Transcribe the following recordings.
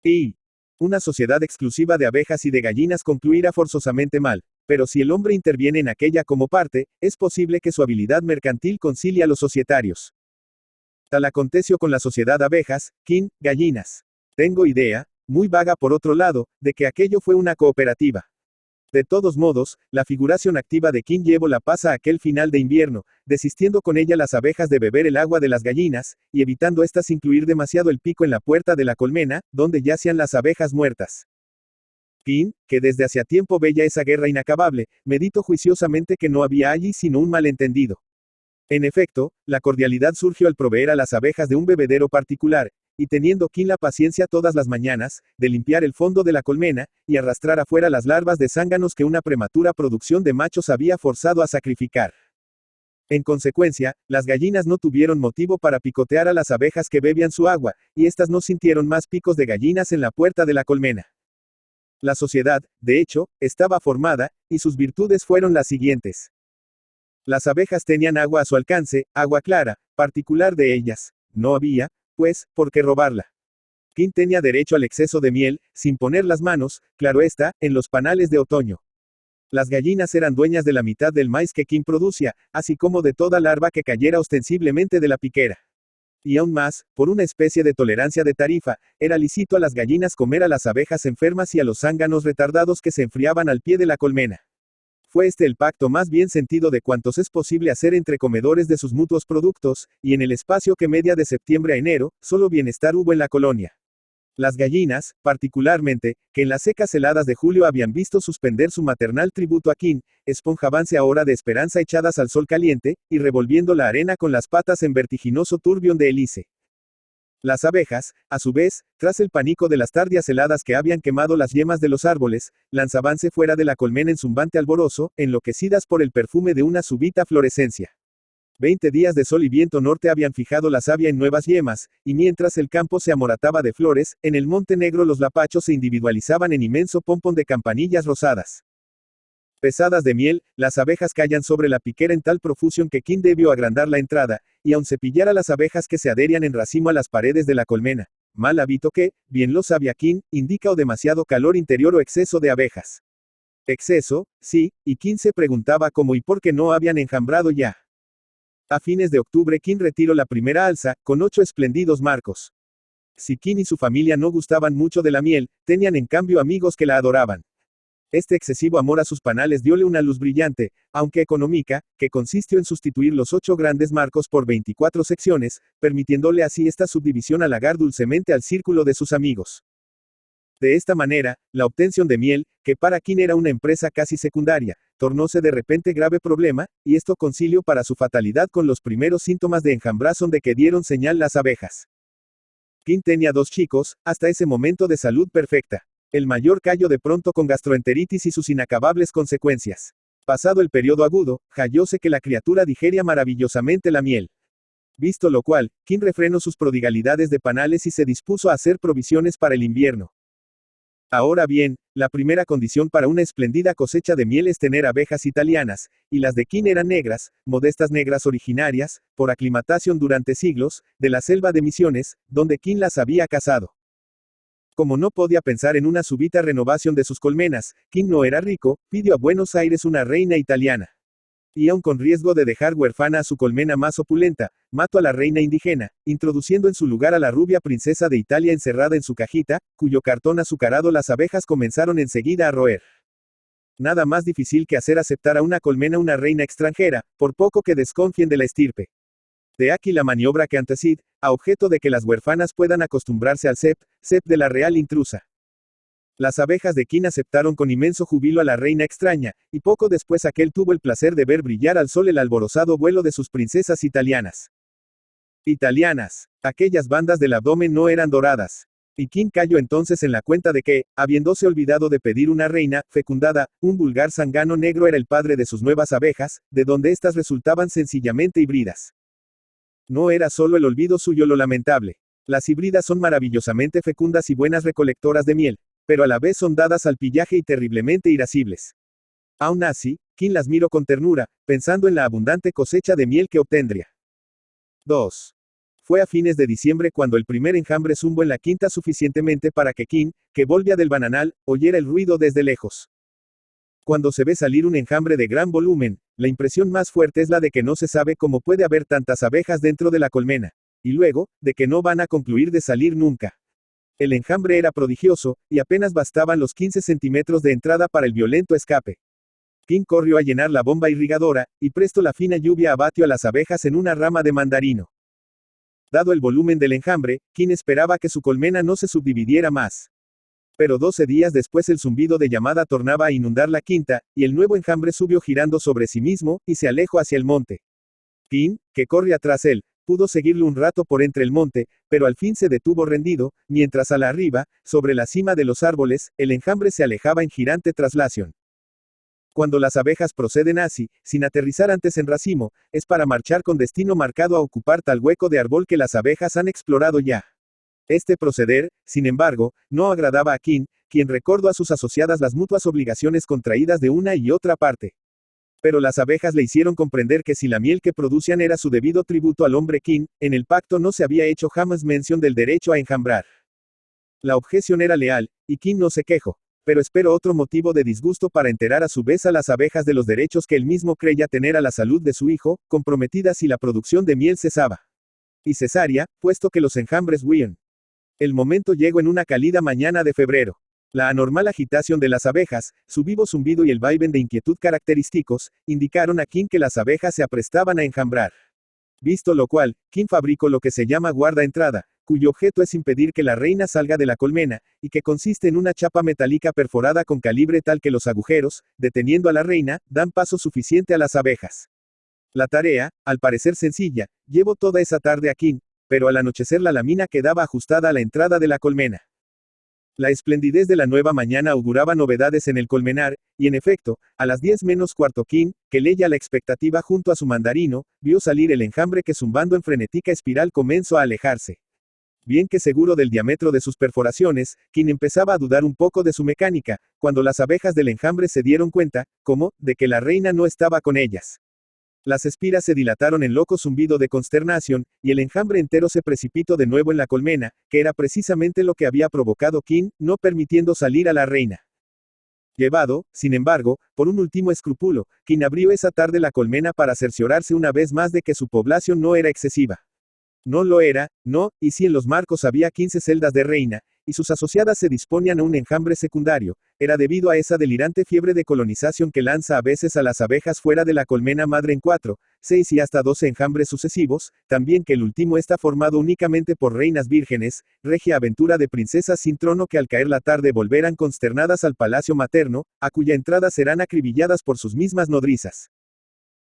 Y una sociedad exclusiva de abejas y de gallinas concluirá forzosamente mal, pero si el hombre interviene en aquella como parte, es posible que su habilidad mercantil concilie a los societarios. Tal aconteció con la sociedad de abejas, quin, gallinas. Tengo idea, muy vaga por otro lado, de que aquello fue una cooperativa. De todos modos, la figuración activa de King llevó la paz a aquel final de invierno, desistiendo con ella las abejas de beber el agua de las gallinas, y evitando éstas incluir demasiado el pico en la puerta de la colmena, donde yacían las abejas muertas. King, que desde hacía tiempo veía esa guerra inacabable, meditó juiciosamente que no había allí sino un malentendido. En efecto, la cordialidad surgió al proveer a las abejas de un bebedero particular, y teniendo King la paciencia todas las mañanas, de limpiar el fondo de la colmena, y arrastrar afuera las larvas de zánganos que una prematura producción de machos había forzado a sacrificar. En consecuencia, las gallinas no tuvieron motivo para picotear a las abejas que bebían su agua, y éstas no sintieron más picos de gallinas en la puerta de la colmena. La sociedad, de hecho, estaba formada, y sus virtudes fueron las siguientes. Las abejas tenían agua a su alcance, agua clara, particular de ellas. No había, pues, por qué robarla. King tenía derecho al exceso de miel, sin poner las manos, claro está, en los panales de otoño. Las gallinas eran dueñas de la mitad del maíz que King producía, así como de toda larva que cayera ostensiblemente de la piquera. Y aún más, por una especie de tolerancia de tarifa, era lícito a las gallinas comer a las abejas enfermas y a los zánganos retardados que se enfriaban al pie de la colmena. Fue este el pacto más bien sentido de cuantos es posible hacer entre comedores de sus mutuos productos, y en el espacio que media de septiembre a enero, solo bienestar hubo en la colonia. Las gallinas, particularmente, que en las secas heladas de julio habían visto suspender su maternal tributo a King, esponjábanse ahora de esperanza echadas al sol caliente, y revolviendo la arena con las patas en vertiginoso turbión de hélice. Las abejas, a su vez, tras el pánico de las tardías heladas que habían quemado las yemas de los árboles, lanzábanse fuera de la colmena en zumbante alborozo, enloquecidas por el perfume de una súbita florescencia. 20 días de sol y viento norte habían fijado la savia en nuevas yemas, y mientras el campo se amorataba de flores, en el monte negro los lapachos se individualizaban en inmenso pompón de campanillas rosadas. Pesadas de miel, las abejas callan sobre la piquera en tal profusión que King debió agrandar la entrada, y aun cepillar a las abejas que se adherían en racimo a las paredes de la colmena. Mal hábito que, bien lo sabía King, indica o demasiado calor interior o exceso de abejas. Exceso, sí, y King se preguntaba cómo y por qué no habían enjambrado ya. A fines de octubre King retiró la primera alza, con 8 espléndidos marcos. Si King y su familia no gustaban mucho de la miel, tenían en cambio amigos que la adoraban. Este excesivo amor a sus panales diole una luz brillante, aunque económica, que consistió en sustituir los 8 grandes marcos por 24 secciones, permitiéndole así esta subdivisión halagar dulcemente al círculo de sus amigos. De esta manera, la obtención de miel, que para King era una empresa casi secundaria, tornóse de repente grave problema, y esto concilió para su fatalidad con los primeros síntomas de enjambrazón de que dieron señal las abejas. King tenía 2 chicos, hasta ese momento de salud perfecta. El mayor cayó de pronto con gastroenteritis y sus inacabables consecuencias. Pasado el periodo agudo, hallóse que la criatura digería maravillosamente la miel. Visto lo cual, King refrenó sus prodigalidades de panales y se dispuso a hacer provisiones para el invierno. Ahora bien, la primera condición para una espléndida cosecha de miel es tener abejas italianas, y las de King eran negras, modestas negras originarias, por aclimatación durante siglos, de la selva de Misiones, donde King las había cazado. Como no podía pensar en una súbita renovación de sus colmenas, King no era rico, pidió a Buenos Aires una reina italiana. Y aun con riesgo de dejar huérfana a su colmena más opulenta, mató a la reina indigena, introduciendo en su lugar a la rubia princesa de Italia encerrada en su cajita, cuyo cartón azucarado las abejas comenzaron enseguida a roer. Nada más difícil que hacer aceptar a una colmena una reina extranjera, por poco que desconfíen de la estirpe. De aquí la maniobra que antecede, a objeto de que las huérfanas puedan acostumbrarse al cep de la real intrusa. Las abejas de King aceptaron con inmenso júbilo a la reina extraña, y poco después aquel tuvo el placer de ver brillar al sol el alborozado vuelo de sus princesas italianas. Italianas. Aquellas bandas del abdomen no eran doradas. Y King cayó entonces en la cuenta de que, habiéndose olvidado de pedir una reina, fecundada, un vulgar zangano negro era el padre de sus nuevas abejas, de donde éstas resultaban sencillamente híbridas. No era solo el olvido suyo lo lamentable. Las híbridas son maravillosamente fecundas y buenas recolectoras de miel, pero a la vez son dadas al pillaje y terriblemente irascibles. Aún así, King las miró con ternura, pensando en la abundante cosecha de miel que obtendría. 2. Fue a fines de diciembre cuando el primer enjambre zumbó en la quinta suficientemente para que Kim, que volvía del bananal, oyera el ruido desde lejos. Cuando se ve salir un enjambre de gran volumen, la impresión más fuerte es la de que no se sabe cómo puede haber tantas abejas dentro de la colmena, y luego, de que no van a concluir de salir nunca. El enjambre era prodigioso, y apenas bastaban los 15 centímetros de entrada para el violento escape. Kim corrió a llenar la bomba irrigadora, y presto la fina lluvia abatió a las abejas en una rama de mandarino. Dado el volumen del enjambre, Kim esperaba que su colmena no se subdividiera más. Pero 12 días después el zumbido de llamada tornaba a inundar la quinta, y el nuevo enjambre subió girando sobre sí mismo, y se alejó hacia el monte. Kim, que corre atrás él, pudo seguirlo un rato por entre el monte, pero al fin se detuvo rendido, mientras a la arriba, sobre la cima de los árboles, el enjambre se alejaba en girante traslación. Cuando las abejas proceden así, sin aterrizar antes en racimo, es para marchar con destino marcado a ocupar tal hueco de árbol que las abejas han explorado ya. Este proceder, sin embargo, no agradaba a Kim, quien recordó a sus asociadas las mutuas obligaciones contraídas de una y otra parte. Pero las abejas le hicieron comprender que si la miel que producían era su debido tributo al hombre Kim, en el pacto no se había hecho jamás mención del derecho a enjambrar. La objeción era leal, y Kim no se quejó. Pero esperó otro motivo de disgusto para enterar a su vez a las abejas de los derechos que él mismo creía tener a la salud de su hijo, comprometida si la producción de miel cesaba. Y cesaría, puesto que los enjambres huían. El momento llegó en una cálida mañana de febrero. La anormal agitación de las abejas, su vivo zumbido y el vaivén de inquietud característicos, indicaron a Kim que las abejas se aprestaban a enjambrar. Visto lo cual, Kim fabricó lo que se llama guarda-entrada, cuyo objeto es impedir que la reina salga de la colmena, y que consiste en una chapa metálica perforada con calibre tal que los agujeros, deteniendo a la reina, dan paso suficiente a las abejas. La tarea, al parecer sencilla, llevó toda esa tarde a Kim, pero al anochecer la lámina quedaba ajustada a la entrada de la colmena. La esplendidez de la nueva mañana auguraba novedades en el colmenar, y en efecto, a las 10 menos cuarto Kim, que leía la expectativa junto a su mandarino, vio salir el enjambre que zumbando en frenética espiral comenzó a alejarse. Bien que seguro del diámetro de sus perforaciones, Kim empezaba a dudar un poco de su mecánica, cuando las abejas del enjambre se dieron cuenta, como, de que la reina no estaba con ellas. Las espiras se dilataron en loco zumbido de consternación, y el enjambre entero se precipitó de nuevo en la colmena, que era precisamente lo que había provocado Kim, no permitiendo salir a la reina. Llevado, sin embargo, por un último escrúpulo, Kim abrió esa tarde la colmena para cerciorarse una vez más de que su población no era excesiva. No lo era, no, y si en los marcos había 15 celdas de reina, y sus asociadas se disponían a un enjambre secundario, era debido a esa delirante fiebre de colonización que lanza a veces a las abejas fuera de la colmena madre en 4, 6 y hasta 12 enjambres sucesivos, también que el último está formado únicamente por reinas vírgenes, regia aventura de princesas sin trono que al caer la tarde volverán consternadas al palacio materno, a cuya entrada serán acribilladas por sus mismas nodrizas.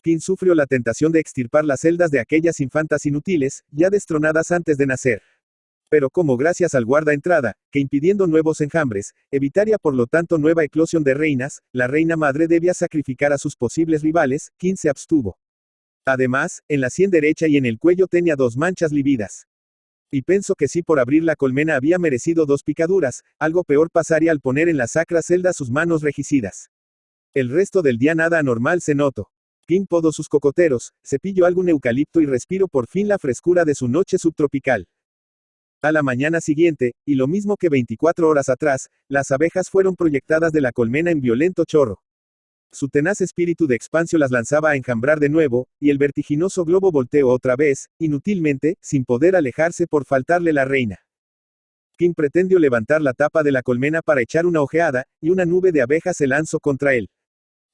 Kim sufrió la tentación de extirpar las celdas de aquellas infantas inútiles, ya destronadas antes de nacer. Pero como gracias al guarda-entrada, que impidiendo nuevos enjambres, evitaría por lo tanto nueva eclosión de reinas, la reina madre debía sacrificar a sus posibles rivales, Kim se abstuvo. Además, en la sien derecha y en el cuello tenía 2 manchas lívidas. Y pensó que si por abrir la colmena había merecido 2 picaduras, algo peor pasaría al poner en la sacra celda sus manos regicidas. El resto del día nada anormal se notó. Kim podó sus cocoteros, cepilló algún eucalipto y respiró por fin la frescura de su noche subtropical. A la mañana siguiente, y lo mismo que 24 horas atrás, las abejas fueron proyectadas de la colmena en violento chorro. Su tenaz espíritu de expansio las lanzaba a enjambrar de nuevo, y el vertiginoso globo volteó otra vez, inútilmente, sin poder alejarse por faltarle la reina. Kim pretendió levantar la tapa de la colmena para echar una ojeada, y una nube de abejas se lanzó contra él.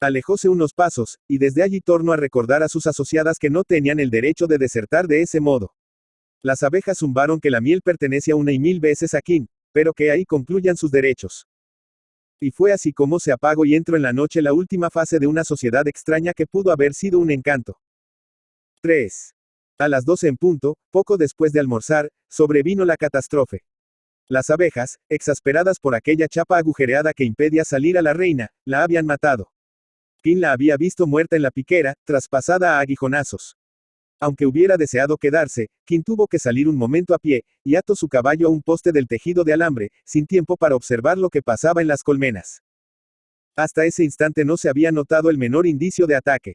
Alejóse unos pasos, y desde allí tornó a recordar a sus asociadas que no tenían el derecho de desertar de ese modo. Las abejas zumbaron que la miel pertenece a una y 1000 veces a Kim, pero que ahí concluyan sus derechos. Y fue así como se apagó y entró en la noche la última fase de una sociedad extraña que pudo haber sido un encanto. 3. A las 12 en punto, poco después de almorzar, sobrevino la catástrofe. Las abejas, exasperadas por aquella chapa agujereada que impedía salir a la reina, la habían matado. Kim la había visto muerta en la piquera, traspasada a aguijonazos. Aunque hubiera deseado quedarse, Kim tuvo que salir un momento a pie, y ató su caballo a un poste del tejido de alambre, sin tiempo para observar lo que pasaba en las colmenas. Hasta ese instante no se había notado el menor indicio de ataque.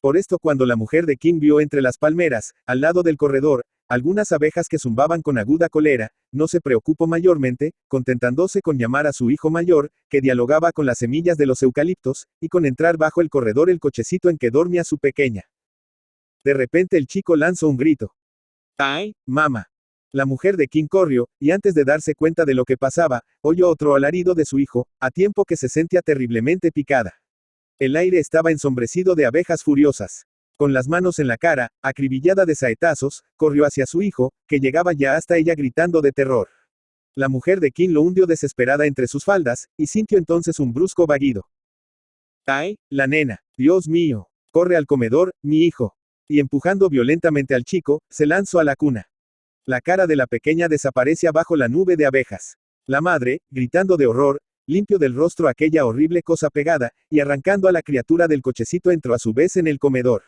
Por esto cuando la mujer de Kim vio entre las palmeras, al lado del corredor, algunas abejas que zumbaban con aguda cólera, no se preocupó mayormente, contentándose con llamar a su hijo mayor, que dialogaba con las semillas de los eucaliptos, y con entrar bajo el corredor el cochecito en que dormía su pequeña. De repente el chico lanzó un grito. ¡Ay, mamá! La mujer de King corrió, y antes de darse cuenta de lo que pasaba, oyó otro alarido de su hijo, a tiempo que se sentía terriblemente picada. El aire estaba ensombrecido de abejas furiosas. Con las manos en la cara, acribillada de saetazos, corrió hacia su hijo, que llegaba ya hasta ella gritando de terror. La mujer de King lo hundió desesperada entre sus faldas, y sintió entonces un brusco vagido. ¡Ay, la nena! ¡Dios mío! Corre al comedor, mi hijo. Y empujando violentamente al chico, se lanzó a la cuna. La cara de la pequeña desaparecía bajo la nube de abejas. La madre, gritando de horror, limpió del rostro aquella horrible cosa pegada, y arrancando a la criatura del cochecito entró a su vez en el comedor.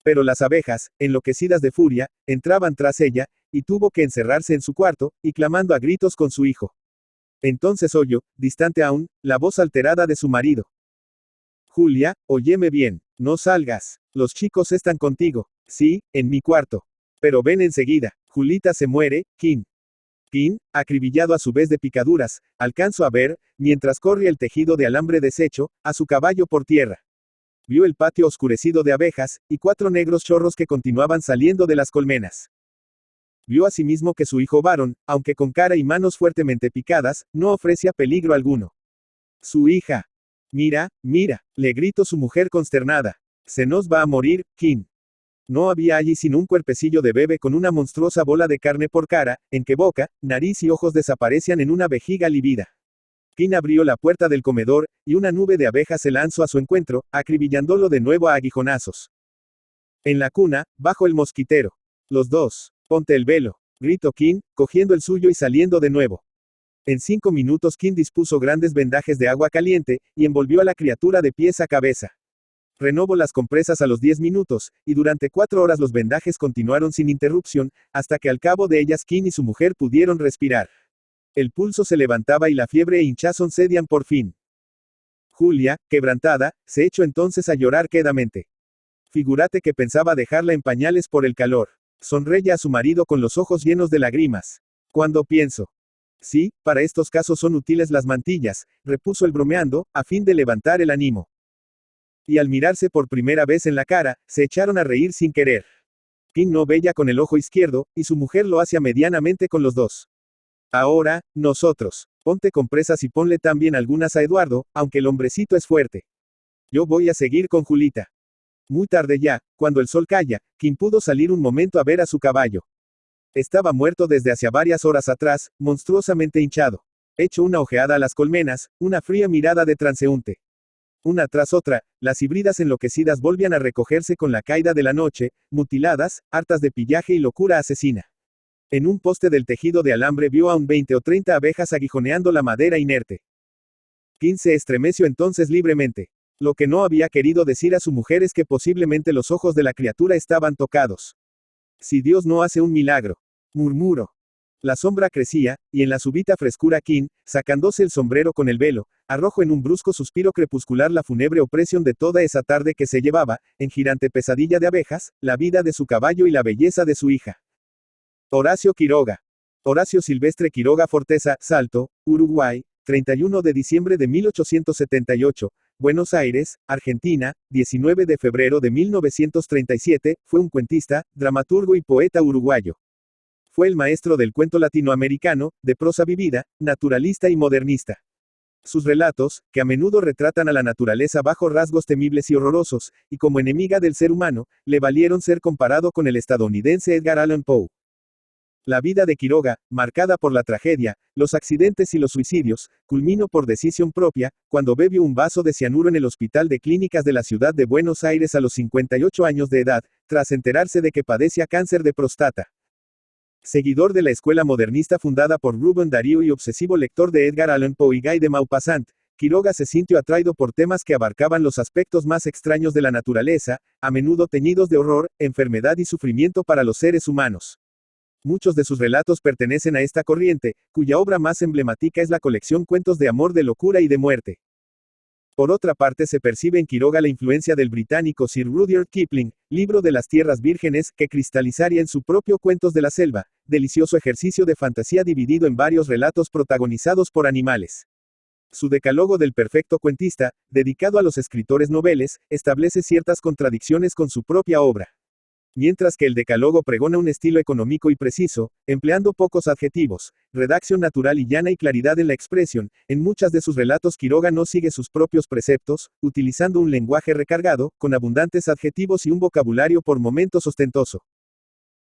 Pero las abejas, enloquecidas de furia, entraban tras ella, y tuvo que encerrarse en su cuarto, y clamando a gritos con su hijo. Entonces oyó, distante aún, la voz alterada de su marido. Julia, óyeme bien, no salgas. Los chicos están contigo. Sí, en mi cuarto. Pero ven enseguida. Julita se muere, King. King, acribillado a su vez de picaduras, alcanzó a ver, mientras corría el tejido de alambre deshecho, a su caballo por tierra. Vio el patio oscurecido de abejas, y 4 negros chorros que continuaban saliendo de las colmenas. Vio asimismo que su hijo varón, aunque con cara y manos fuertemente picadas, no ofrecía peligro alguno. Su hija. Mira, mira, le gritó su mujer consternada. Se nos va a morir, King. No había allí sino un cuerpecillo de bebé con una monstruosa bola de carne por cara, en que boca, nariz y ojos desaparecían en una vejiga livida. King abrió la puerta del comedor, y una nube de abejas se lanzó a su encuentro, acribillándolo de nuevo a aguijonazos. En la cuna, bajo el mosquitero. Los dos. Ponte el velo, gritó King, cogiendo el suyo y saliendo de nuevo. En 5 minutos King dispuso grandes vendajes de agua caliente, y envolvió a la criatura de pies a cabeza. Renovó las compresas a los 10 minutos, y durante 4 horas los vendajes continuaron sin interrupción, hasta que al cabo de ellas King y su mujer pudieron respirar. El pulso se levantaba y la fiebre e hinchazón cedían por fin. Julia, quebrantada, se echó entonces a llorar quedamente. Figúrate que pensaba dejarla en pañales por el calor. Sonreía a su marido con los ojos llenos de lágrimas. Cuando pienso. Sí, para estos casos son útiles las mantillas, repuso él bromeando, a fin de levantar el ánimo. Y al mirarse por primera vez en la cara, se echaron a reír sin querer. King no veía con el ojo izquierdo, y su mujer lo hacía medianamente con los dos. Ahora, nosotros. Ponte compresas y ponle también algunas a Eduardo, aunque el hombrecito es fuerte. Yo voy a seguir con Julita. Muy tarde ya, cuando el sol calla, King pudo salir un momento a ver a su caballo. Estaba muerto desde hacía varias horas atrás, monstruosamente hinchado. Echó una ojeada a las colmenas, una fría mirada de transeúnte. Una tras otra, las híbridas enloquecidas volvían a recogerse con la caída de la noche, mutiladas, hartas de pillaje y locura asesina. En un poste del tejido de alambre vio aún 20 o 30 abejas aguijoneando la madera inerte. King se estremeció entonces libremente. Lo que no había querido decir a su mujer es que posiblemente los ojos de la criatura estaban tocados. Si Dios no hace un milagro, murmuró. La sombra crecía, y en la súbita frescura King, sacándose el sombrero con el velo, arrojó en un brusco suspiro crepuscular la fúnebre opresión de toda esa tarde que se llevaba, en girante pesadilla de abejas, la vida de su caballo y la belleza de su hija. Horacio Quiroga. Horacio Silvestre Quiroga Forteza, Salto, Uruguay, 31 de diciembre de 1878, Buenos Aires, Argentina, 19 de febrero de 1937, fue un cuentista, dramaturgo y poeta uruguayo. Fue el maestro del cuento latinoamericano, de prosa vivida, naturalista y modernista. Sus relatos, que a menudo retratan a la naturaleza bajo rasgos temibles y horrorosos, y como enemiga del ser humano, le valieron ser comparado con el estadounidense Edgar Allan Poe. La vida de Quiroga, marcada por la tragedia, los accidentes y los suicidios, culminó por decisión propia, cuando bebió un vaso de cianuro en el Hospital de Clínicas de la ciudad de Buenos Aires a los 58 años de edad, tras enterarse de que padecía cáncer de próstata. Seguidor de la escuela modernista fundada por Rubén Darío y obsesivo lector de Edgar Allan Poe y Guy de Maupassant, Quiroga se sintió atraído por temas que abarcaban los aspectos más extraños de la naturaleza, a menudo teñidos de horror, enfermedad y sufrimiento para los seres humanos. Muchos de sus relatos pertenecen a esta corriente, cuya obra más emblemática es la colección Cuentos de amor, de locura y de muerte. Por otra parte se percibe en Quiroga la influencia del británico Sir Rudyard Kipling, Libro de las Tierras Vírgenes, que cristalizaría en su propio Cuentos de la Selva, delicioso ejercicio de fantasía dividido en varios relatos protagonizados por animales. Su Decálogo del Perfecto Cuentista, dedicado a los escritores noveles, establece ciertas contradicciones con su propia obra. Mientras que el Decálogo pregona un estilo económico y preciso, empleando pocos adjetivos, redacción natural y llana y claridad en la expresión, en muchas de sus relatos Quiroga no sigue sus propios preceptos, utilizando un lenguaje recargado, con abundantes adjetivos y un vocabulario por momentos ostentoso.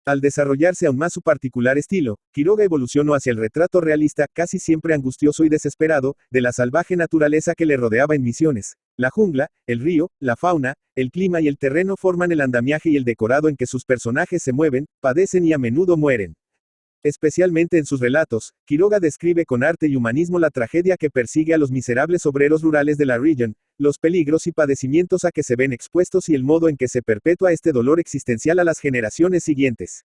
Al desarrollarse aún más su particular estilo, Quiroga evolucionó hacia el retrato realista, casi siempre angustioso y desesperado, de la salvaje naturaleza que le rodeaba en Misiones. La jungla, el río, la fauna, el clima y el terreno forman el andamiaje y el decorado en que sus personajes se mueven, padecen y a menudo mueren. Especialmente en sus relatos, Quiroga describe con arte y humanismo la tragedia que persigue a los miserables obreros rurales de la región, los peligros y padecimientos a que se ven expuestos y el modo en que se perpetúa este dolor existencial a las generaciones siguientes.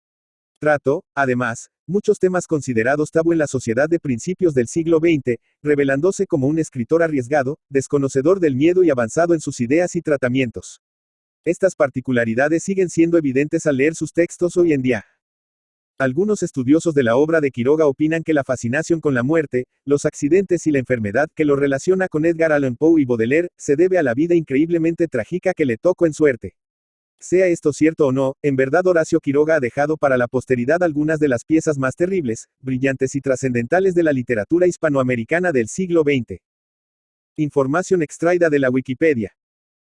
Trató, además, muchos temas considerados tabú en la sociedad de principios del siglo XX, revelándose como un escritor arriesgado, desconocedor del miedo y avanzado en sus ideas y tratamientos. Estas particularidades siguen siendo evidentes al leer sus textos hoy en día. Algunos estudiosos de la obra de Quiroga opinan que la fascinación con la muerte, los accidentes y la enfermedad que lo relaciona con Edgar Allan Poe y Baudelaire, se debe a la vida increíblemente trágica que le tocó en suerte. Sea esto cierto o no, en verdad Horacio Quiroga ha dejado para la posteridad algunas de las piezas más terribles, brillantes y trascendentales de la literatura hispanoamericana del siglo XX. Información extraída de la Wikipedia.